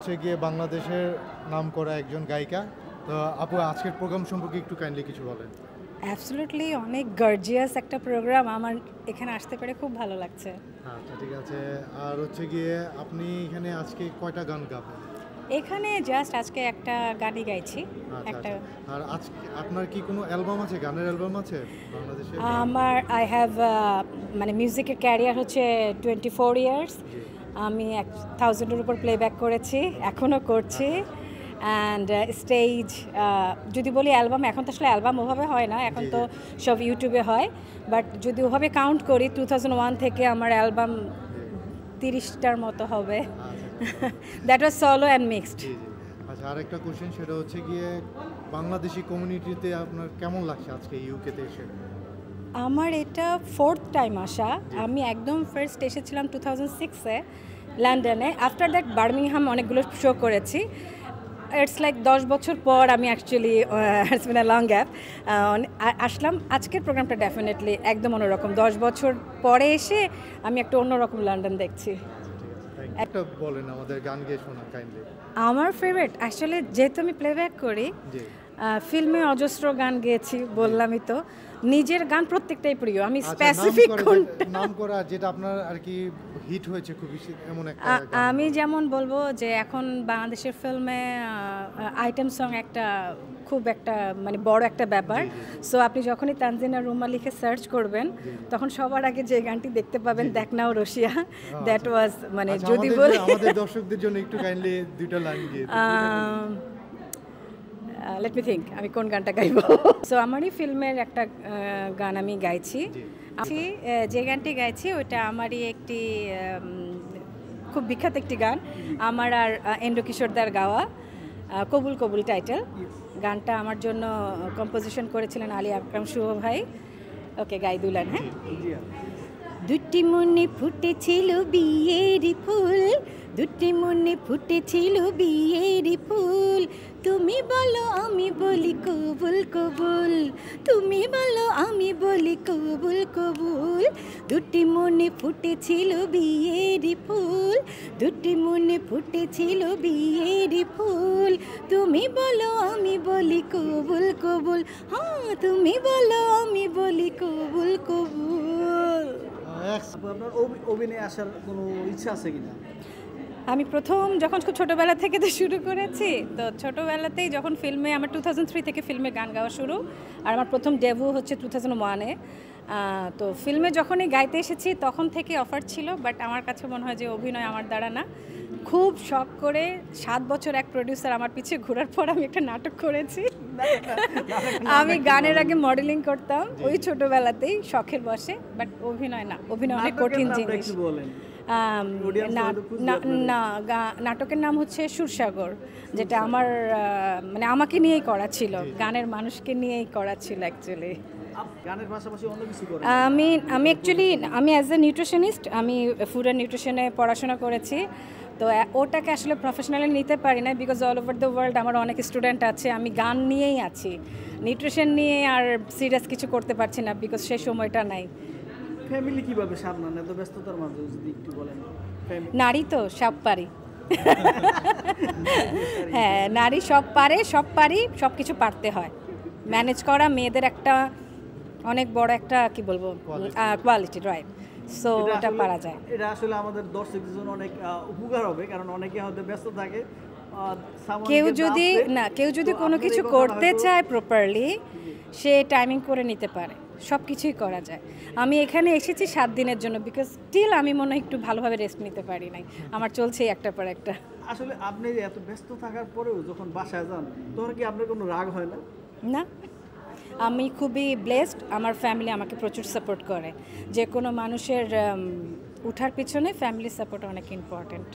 হচ্ছে গিয়ে বাংলাদেশের নামকরা একজন গায়িকা। তো আপু আজকের প্রোগ্রাম সম্পর্কে একটু কাইন্ডলি কিছু বলেন। অ্যাবসলিউটলি অনেক গর্জিয়াস একটা প্রোগ্রাম। আমার এখানে আসতে পেরে খুব ভালো লাগছে। আচ্ছা ঠিক আছে। আর হচ্ছে গিয়ে আপনি এখানে আজকে কয়টা গান গাবেন? এখানে জাস্ট আজকে একটা গানই গাইছি। আচ্ছা একটা আচ্ছা। আর আজকে আপনার কি কোনো অ্যালবাম আছে, গানের অ্যালবাম আছে বাংলাদেশে? আমার আই হ্যাভ মানে মিউজিকের ক্যারিয়ার হচ্ছে 24 ইয়ার্স। জি। আমি 1000-এর উপর প্লেব্যাক করেছি, এখনও করছি। অ্যান্ড স্টেজ যদি বলি অ্যালবাম, এখন তো আসলে অ্যালবাম ওভাবে হয় না, এখন তো সব ইউটিউবে হয়। বাট যদি ওভাবে কাউন্ট করি 2001 থেকে আমার অ্যালবাম 30টার মতো হবে। That was solo and mixed. জি জি। আচ্ছা আরেকটা কোশ্চেন, সেটা হচ্ছে গিয়ে বাংলাদেশি কমিউনিটিতে আপনার কেমন লাগছে আজকে ইউকেতে এসে? আমার এটা 4th টাইম আসা। আমি একদম ফার্স্ট এসেছিলাম 2006-এ লন্ডনে। আফটার দ্যাট বার্মিংহাম অনেকগুলো শো করেছি। ইটস লাইক 10 বছর পর আমি actually it's been a long gap আসলাম। আজকের প্রোগ্রামটা ডেফিনেটলি একদম অন্যরকম। 10 বছর পরে এসে আমি একটা অন্যরকম লন্ডন দেখছি। একটা বলেন আমাদের, গান গেয়ে শোনা কাইন্ডলি। আমার ফেভারিট অ্যাকচুয়ালি, যেহেতু আমি প্লেব্যাক করি, জি। ফিল্মে অজস্র গান গেয়েছি, বললামই তো। নিজের গান প্রত্যেকটাই প্রিয়। আমি আচ্ছা, স্পেসিফিক কোনটা নাম করা যেটা আপনার আর কি হিট হয়েছে খুব বেশি এমন একটা গান? আমি যেমন বলবো যে এখন বাংলাদেশের ফিল্মে আইটেম সং একটা খুব একটা মানে বড় একটা ব্যাপার। সো আপনি যখনই তানজিনা রুমা লিখে সার্চ করবেন, তখন সবার আগে যে গানটি দেখতে পাবেন দেখ নাও রশিয়া, দ্যাট ওয়াজ মানে আচ্ছা, যদি বলি আমাদের দর্শকদের জন্য একটু কাইন্ডলি দুইটা লাইন গিয়ে লেট মি থিঙ্ক আমি কোন গানটা গাইবো। সো আমারই ফিল্মের একটা গান আমি গাইছি। যে গানটি গাইছি ওটা আমারই একটি খুব বিখ্যাত একটি গান, আমার আর এন্ড্র কিশোরদার গাওয়া, কবুল কবুল টাইটেল। গানটা আমার জন্য কম্পোজিশন করেছিলেন আলী আকরাম শুভ ভাই। ওকে, গাই দুলান। হ্যাঁ, দুটি মনে ফুটেছিল বিয়েরি ফুল, দুটি মনে ফুটেছিল বিয়েরি ফুল, তুমি বলো আমি বলি কবুল কবুল, তুমি বলো আমি বলি কবুল কবুল। দুটি মনে ফুটেছিল বিয়েরি ফুল, দুটি মনে ফুটেছিল বিয়েরি ফুল, তুমি বলো আমি বলি কবুল কবুল, হ্যাঁ তুমি বলো আমি বলি কবুল কবুল। আপনার অভিনয়ে আসার কোনো ইচ্ছা আছে কিনা? আমি প্রথম যখন খুব ছোটোবেলা থেকে তো শুরু করেছি, তো ছোটোবেলাতেই যখন ফিল্মে আমার 2003 থেকে ফিল্মে গান গাওয়া শুরু, আর আমার প্রথম ডেবু হচ্ছে 2001-এ। তো ফিল্মে যখনই গাইতে এসেছি তখন থেকে অফার ছিল, বাট আমার কাছে মনে হয় যে অভিনয় আমার দ্বারা না। খুব শখ করে 7 বছর এক প্রডিউসার আমার পিছে ঘোরার পর আমি একটা নাটক করেছি। আমি গানের আগে মডেলিং করতাম ওই ছোটোবেলাতেই শখের বসে, বাট অভিনয় না। অভিনয় অনেক কঠিন জিনিস। না, নাটকের নাম হচ্ছে সুরসাগর, যেটা আমার মানে আমাকে নিয়েই করা ছিল, গানের মানুষকে নিয়েই করা ছিল অ্যাকচুয়ালি। গানের পাশাপাশি অন্য কিছু করেন? আমি অ্যাকচুয়ালি আমি অ্যাজ এ নিউট্রিশনিস্ট, আমি ফুড অ্যান্ড নিউট্রিশনে পড়াশোনা করেছি। তো ওটাকে আসলে প্রফেশনালি নিতে পারি না, because all over the world আমার অনেক স্টুডেন্ট আছে। আমি গান নিয়েই আছি, নিউট্রিশন নিয়ে আর সিরিয়াস কিছু করতে পারছি না, বিকজ সেই সময়টা নাই। ফ্যামিলি কিভাবে সামলান এত ব্যস্ততার মাঝে, যদি একটু বলেন? নারী তো সব পারি। হ্যাঁ, নারী সব পারে, সব পারি, সব কিছু পারতে হয়। ম্যানেজ করা মেয়েদের একটা অনেক বড় একটা কি বলবো কোয়ালিটি, রাইট? সো এটা পারা যায়। এটা আসলে আমাদের দর্শকদের জন্য অনেক উপকার হবে, কারণ অনেকে হয়তো ব্যস্ত থাকে। কেউ যদি কোনো কিছু করতে চায় প্রপারলি, সে টাইমিং করে নিতে পারে, সব কিছুই করা যায়। আমি এখানে এসেছি 7 দিনের জন্য, বিকজ স্টিল আমি মনে হয় একটু ভালোভাবে রেস্ট নিতে পারি নাই। আমার চলছে একটার পর একটা। আসলে আপনি এত ব্যস্ত থাকার পরেও যখন বাসায় যান, তখন কি আপনার কোনো রাগ হয় না? না, আমি খুবই ব্লেসড। আমার ফ্যামিলি আমাকে প্রচুর সাপোর্ট করে। যে কোনো মানুষের উঠার পিছনে ফ্যামিলি সাপোর্ট অনেক ইম্পর্টেন্ট।